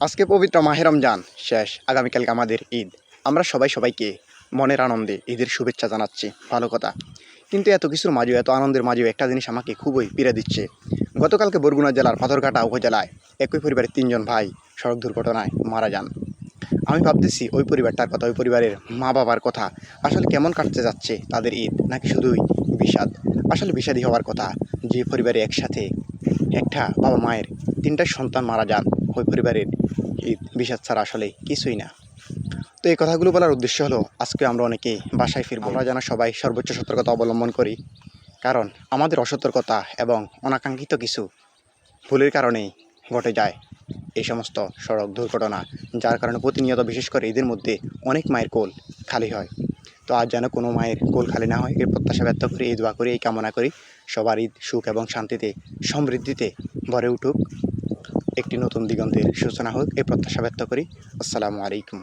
আজকে পবিত্র মাহে রমজান শেষ, আগামীকালকে আমাদের ঈদ। আমরা সবাইকে মনের আনন্দে ঈদের শুভেচ্ছা জানাচ্ছি, ভালো কথা। কিন্তু এত কিছুর মাঝেও, এত আনন্দের মাঝেও একটা জিনিস আমাকে খুবই পীড়া দিচ্ছে। গতকালকে বরগুনা জেলার পাথরঘাটা উপজেলায় একই পরিবারের 3 জন ভাই সড়ক দুর্ঘটনায় মারা যান। আমি ভাবতেছি ওই পরিবারটার কথা, ওই পরিবারের মা বাবার কথা। আসলে কেমন কাটতে যাচ্ছে তাদের ঈদ, নাকি শুধুই বিষাদ? আসলে বিষাদই হওয়ার কথা। যে পরিবারে একসাথে একটা বাবা মায়ের 3টা সন্তান মারা যান, ওই পরিবারের ঈদ বিষাদ ছাড়া আসলে কিছুই না। তো এই কথাগুলো বলার উদ্দেশ্য হলো, আজকে আমরা অনেকেই বাসায় ফিরবো। আমরা যেন সবাই সর্বোচ্চ সতর্কতা অবলম্বন করি, কারণ আমাদের অসতর্কতা এবং অনাকাঙ্ক্ষিত কিছু ভুলের কারণেই ঘটে যায় এই সমস্ত সড়ক দুর্ঘটনা, যার কারণে প্রতিনিয়ত, বিশেষ করে ঈদের মধ্যে, অনেক মায়ের কোল খালি হয়। তো আজ যেন কোনো মায়ের কোল খালি না হয়, এই প্রত্যাশা ব্যক্ত করি, এই দোয়া করি, এই কামনা করি সবার ঈদ সুখ এবং শান্তিতে, সমৃদ্ধিতে ভরে উঠুক, একটি নতুন দিগন্তের সূচনা হোক, এই প্রত্যাশা ব্যক্ত করি। আসসালামু আলাইকুম।